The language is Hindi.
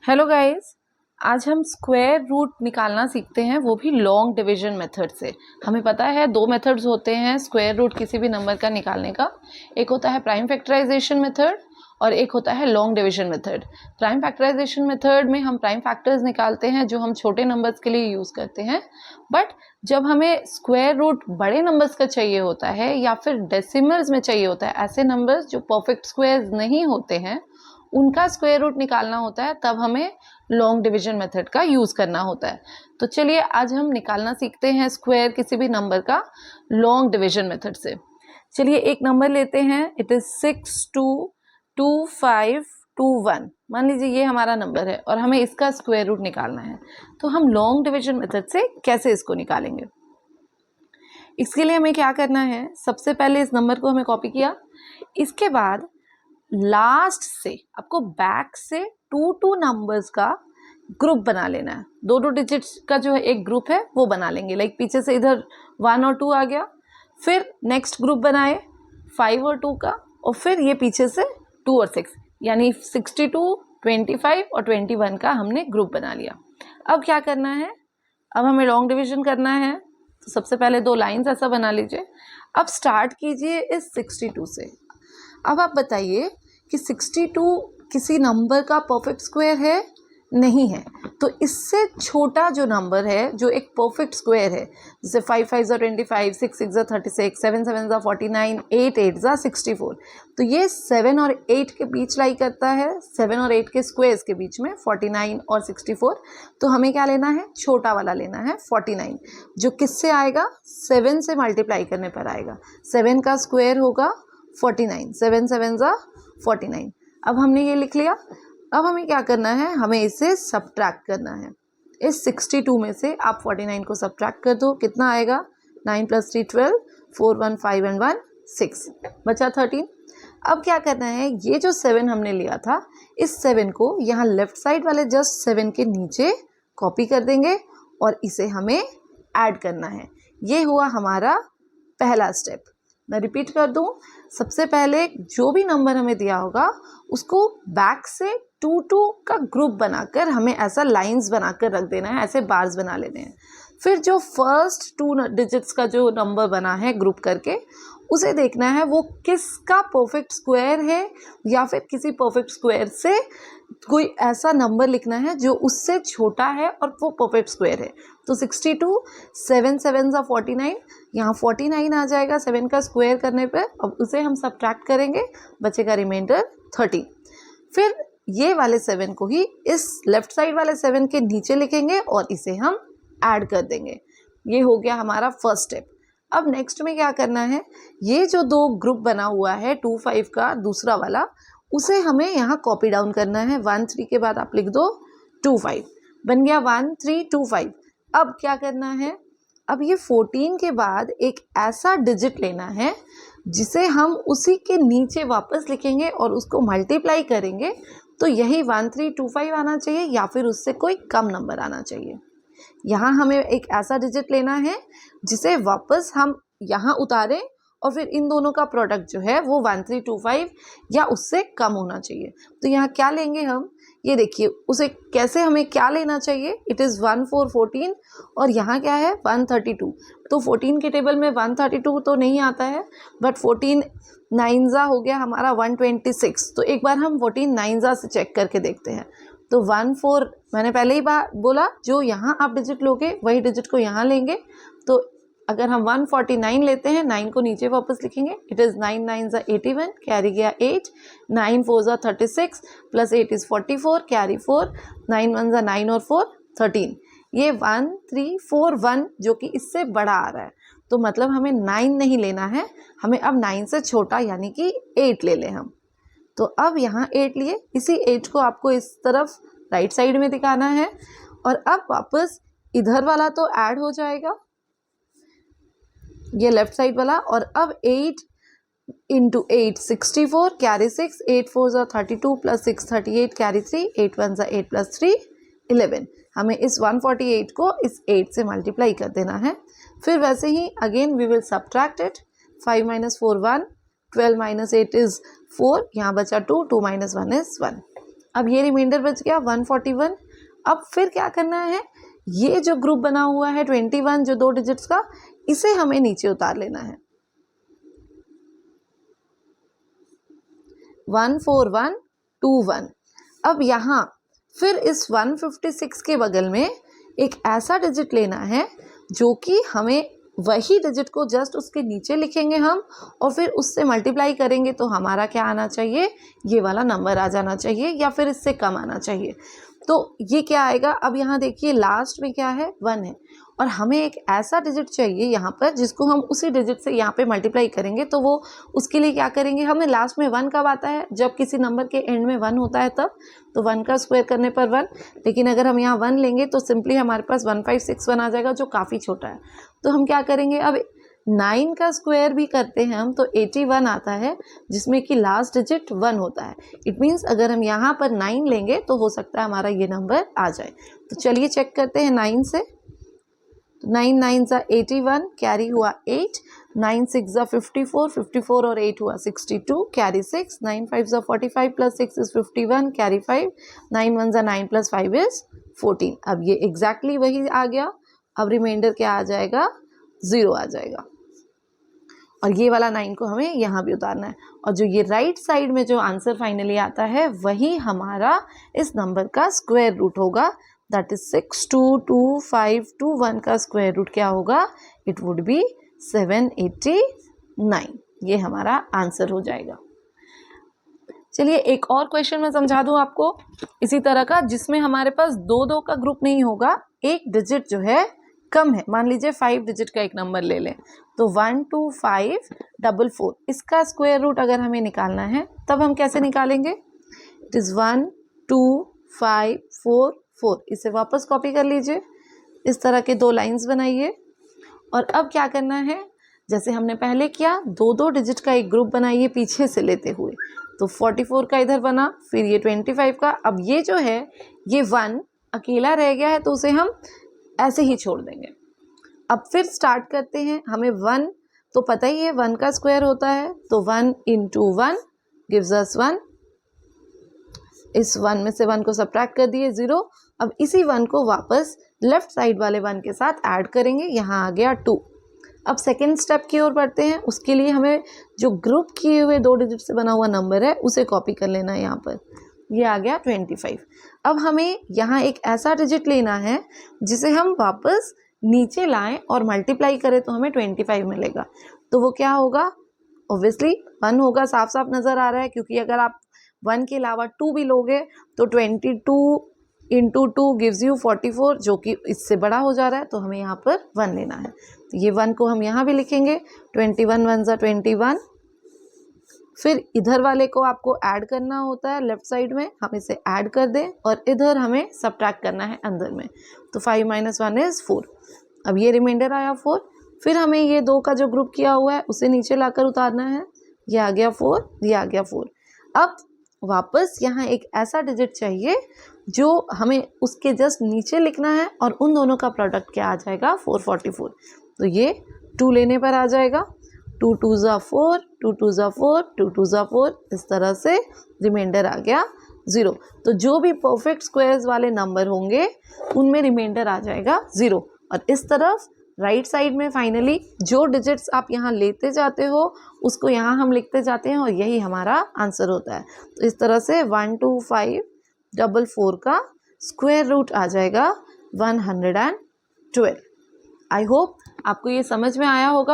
हेलो गाइस, आज हम स्क्वायर रूट निकालना सीखते हैं, वो भी लॉन्ग डिवीजन मेथड से। हमें पता है दो मेथड्स होते हैं स्क्वायर रूट किसी भी नंबर का निकालने का। एक होता है प्राइम फैक्टराइजेशन मेथड और एक होता है long division method. Prime factorization method में हम प्राइम फैक्टर्स निकालते हैं जो हम छोटे नंबर्स के लिए यूज़ करते हैं। बट जब हमें स्क्वायर रूट बड़े नंबर्स का चाहिए होता है या फिर डेसिमल्स में चाहिए होता है, ऐसे नंबर्स जो परफेक्ट स्क्वायर्स नहीं होते हैं, उनका स्क्वायर रूट निकालना होता है, तब हमें लॉन्ग डिवीजन मेथड का यूज़ करना होता है। तो चलिए आज हम निकालना सीखते हैं स्क्वायर किसी भी नंबर का लॉन्ग डिवीजन मेथड से। चलिए एक नंबर लेते हैं, इट इज़ 622521। मान लीजिए ये हमारा नंबर है और हमें इसका स्क्वायर रूट निकालना है। तो हम लॉन्ग डिवीजन मेथड से कैसे इसको निकालेंगे? इसके लिए हमें क्या करना है, सबसे पहले इस नंबर को हमें कॉपी किया, इसके बाद लास्ट से आपको बैक से टू नंबर्स का ग्रुप बना लेना है। दो डिजिट्स का जो है एक ग्रुप है वो बना लेंगे। लाइक पीछे से इधर 1 और 2 आ गया, फिर नेक्स्ट ग्रुप बनाए 5 और 2 का, और फिर ये पीछे से 2 और 6, यानी 62, 25 और 21 का हमने ग्रुप बना लिया। अब क्या करना है, अब हमें लॉन्ग डिवीजन करना है। तो सबसे पहले दो लाइंस ऐसा बना लीजिए। अब स्टार्ट कीजिए इस 62 से। अब आप बताइए कि 62 किसी नंबर का परफेक्ट स्क्वायर है? नहीं है। तो इससे छोटा जो नंबर है जो एक परफेक्ट स्क्वायर है, जैसे 5 5 25, 6 6 36, 7 7 49, 8 8 64, तो ये 7 और 8 के बीच लाई करता है। 7 और 8 के स्क्वायर्स के बीच में 49 और 64। तो हमें क्या लेना है, छोटा वाला लेना है 49, जो किससे आएगा, 7 से मल्टीप्लाई करने पर आएगा। 7 का स्क्वायर होगा 49, 7 7 49। अब हमने ये लिख लिया। अब हमें क्या करना है, हमें इसे सब्ट्रैक्ट करना है। इस 62 में से आप 49 को सब्ट्रैक्ट कर दो, कितना आएगा, 9 + 3 12, 4 1 5 and 1 6, बचा 13। अब क्या करना है, ये जो 7 हमने लिया था, इस 7 को यहाँ लेफ्ट साइड वाले जस्ट 7 के नीचे कॉपी कर देंगे और इसे हमें ऐड करना है। ये हुआ हमारा पहला स्टेप। मैं रिपीट कर दूं, सबसे पहले जो भी नंबर हमें दिया होगा उसको बैक से 2 का ग्रुप बनाकर हमें ऐसा लाइंस बनाकर रख देना है, ऐसे बार्स बना लेने हैं। फिर जो फर्स्ट 2 डिजिट्स का जो नंबर बना है ग्रुप करके, उसे देखना है वो किसका परफेक्ट स्क्वायर है, या फिर किसी परफेक्ट स्क्वायर से कोई ऐसा नंबर लिखना है जो उससे छोटा है और वो परफेक्ट स्क्वायर है। तो 62, 7 7 49, यहाँ 49 आ जाएगा 7 का स्क्वायर करने पर। अब उसे हम सब्ट्रैक्ट करेंगे, बचेगा रिमाइंडर 30। फिर ये वाले 7 को ही इस लेफ्ट साइड वाले 7 के नीचे लिखेंगे और इसे हम ऐड कर देंगे। ये हो गया हमारा फर्स्ट स्टेप। अब नेक्स्ट में क्या करना है, ये जो दो ग्रुप बना हुआ है 2 5 का दूसरा वाला, उसे हमें यहाँ कॉपी डाउन करना है। 1 3 के बाद आप लिख दो 2 5, बन गया 1 3 2 5। अब क्या करना है, अब ये 14 के बाद एक ऐसा डिजिट लेना है जिसे हम उसी के नीचे वापस लिखेंगे और उसको मल्टीप्लाई करेंगे। तो यही 1 3 2 5 आना चाहिए या फिर उससे कोई कम नंबर आना चाहिए। यहाँ हमें एक ऐसा डिजिट लेना है जिसे वापस हम यहाँ उतारें और फिर इन दोनों का प्रोडक्ट जो है वो 1 3 2 5 या उससे कम होना चाहिए। तो यहाँ क्या लेंगे हम, ये देखिए उसे कैसे, हमें क्या लेना चाहिए, इट इज़ 1 4 14 और यहाँ क्या है 132। तो 14 के टेबल में 132 तो नहीं आता है, बट 14 9 हो गया हमारा 126। तो एक बार हम 14 9 से चेक करके देखते हैं। तो 1 4 मैंने पहले ही बोला, जो यहाँ आप डिजिट लोगे वही डिजिट को यहाँ लेंगे। तो अगर हम 149 लेते हैं, 9 को नीचे वापस लिखेंगे, इट इज़ 9 9 81, कैरी गया 8, 9 4 36 प्लस 8 इज़ 44, कैरी 4, 9 1 9 और 4 13। ये 1 3 4 1 जो कि इससे बड़ा आ रहा है, तो मतलब हमें 9 नहीं लेना है, हमें अब 9 से छोटा यानी कि 8 ले लें हम। तो अब यहाँ 8 लिए, इसी 8 को आपको इस तरफ राइट साइड में दिखाना है और अब वापस इधर वाला तो ऐड हो जाएगा, ये लेफ्ट साइड वाला। और अब 8 × 8 64, कैरी 6, 8 4 32 प्लस 6 38, कैरी 3, 8 1 8 प्लस 3 11। हमें इस 148 को इस 8 से मल्टीप्लाई कर देना है। फिर वैसे ही again we will subtract it, 5 - 4 1, 12 - 8 is 4, यहाँ बचा 2, 2 - 1 इज़ 1। अब ये रिमाइंडर बच गया 141। अब फिर क्या करना है, ये जो ग्रुप बना हुआ है 21 जो 2 डिजिट्स का, इसे हमें नीचे उतार लेना है। 14121। अब यहाँ फिर इस 156 के बगल में एक ऐसा डिजिट लेना है जो कि हमें वही डिजिट को जस्ट उसके नीचे लिखेंगे हम, और फिर उससे मल्टीप्लाई करेंगे तो हमारा क्या आना चाहिए, ये वाला नंबर आ जाना चाहिए या फिर इससे कम आना चाहिए। तो ये क्या आएगा, अब यहाँ देखिए लास्ट में क्या है, 1 है, और हमें एक ऐसा डिजिट चाहिए यहाँ पर जिसको हम उसी डिजिट से यहाँ पे मल्टीप्लाई करेंगे। तो वो उसके लिए क्या करेंगे, हमें लास्ट में 1 कब आता है, जब किसी नंबर के एंड में 1 होता है तब, तो 1 का स्क्वायर करने पर 1। लेकिन अगर हम यहाँ 1 लेंगे तो सिंपली हमारे पास 1561 आ जाएगा जो काफ़ी छोटा है। तो हम क्या करेंगे, अब 9 का स्क्वायर भी करते हैं हम तो 81 आता है जिसमें कि लास्ट डिजिट 1 होता है। इट मीन्स अगर हम यहाँ पर 9 लेंगे तो हो सकता है हमारा ये नंबर आ जाए। तो चलिए चेक करते हैं 9 से। तो 9 9 ज़ा 81, कैरी हुआ 8, 9 6 ज़ा 54, 54 और 8 हुआ 62, कैरी 6, 9 5 ज़ा 45 प्लस 6 इज़ 51, कैरी 5, 9 1 ज़ा 9 प्लस 5 इज़ 14। अब ये एग्जैक्टली वही आ गया। अब रिमाइंडर क्या आ जाएगा, 0 आ जाएगा, और ये वाला 9 को हमें यहाँ भी उतारना है। और जो ये राइट साइड में जो आंसर फाइनली आता है वही हमारा इस नंबर का स्क्वायर रूट होगा, दैट इज 62251 का स्क्वायर रूट क्या होगा, इट वुड बी 789। ये हमारा आंसर हो जाएगा। चलिए एक और क्वेश्चन मैं समझा दूं आपको इसी तरह का, जिसमें हमारे पास 2 का ग्रुप नहीं होगा, एक डिजिट जो है कम है। मान लीजिए 5 डिजिट का एक नंबर ले लें, तो 12544, इसका स्क्वायर रूट अगर हमें निकालना है तब हम कैसे निकालेंगे, इट इज़ 12544। इसे वापस कॉपी कर लीजिए, इस तरह के 2 लाइंस बनाइए, और अब क्या करना है, जैसे हमने पहले किया 2 डिजिट का एक ग्रुप बनाइए पीछे से लेते हुए। तो 44 का इधर बना, फिर ये 25 का। अब ये जो है ये 1 अकेला रह गया है तो उसे हम ऐसे ही छोड़ देंगे। अब फिर स्टार्ट करते हैं, हमें 1 तो पता ही है 1 का स्क्वायर होता है, तो 1 into 1 गिव्स अस 1। इस 1 में से 1 को सब्ट्रैक्ट कर दिए 0। अब इसी 1 को वापस लेफ्ट साइड वाले 1 के साथ ऐड करेंगे, यहाँ आ गया 2। अब सेकेंड स्टेप की ओर बढ़ते हैं। उसके लिए हमें जो ग्रुप किए हुए 2 डिजिट से बना हुआ नंबर है उसे कॉपी कर लेना है यहाँ पर, ये आ गया 25। अब हमें यहाँ एक ऐसा डिजिट लेना है जिसे हम वापस नीचे लाएं और मल्टीप्लाई करें तो हमें 25 मिलेगा। तो वो क्या होगा, ऑब्वियसली 1 होगा, साफ साफ नज़र आ रहा है, क्योंकि अगर आप 1 के अलावा 2 भी लोगे तो 22 into 2 गिव्स यू 44, जो कि इससे बड़ा हो जा रहा है, तो हमें यहाँ पर 1 लेना है। तो ये 1 को हम यहाँ भी लिखेंगे, 21 1 ज़ा 21। फिर इधर वाले को आपको ऐड करना होता है लेफ्ट साइड में, हम इसे ऐड कर दें, और इधर हमें सब्ट्रैक्ट करना है अंदर में। तो 5 - 1 इज़ 4। अब ये रिमाइंडर आया 4। फिर हमें ये 2 का जो ग्रुप किया हुआ है उसे नीचे लाकर उतारना है, ये आ गया 4, ये आ गया 4। अब वापस यहाँ एक ऐसा डिजिट चाहिए जो हमें उसके जस्ट नीचे लिखना है, और उन दोनों का प्रोडक्ट क्या आ जाएगा, 444। तो ये 2 लेने पर आ जाएगा, 2 2 ज़ा 4, 2 2 ज़ा 4, 2 2 ज़ा 4, इस तरह से रिमाइंडर आ गया 0। तो जो भी परफेक्ट स्क्वायर्स वाले नंबर होंगे उनमें रिमाइंडर आ जाएगा 0। और इस तरफ राइट साइड में फाइनली जो डिजिट्स आप यहाँ लेते जाते हो उसको यहाँ हम लिखते जाते हैं, और यही हमारा आंसर होता है। तो इस तरह से 12544 का स्क्वायर रूट आ जाएगा 112। आई होप आपको ये समझ में आया होगा।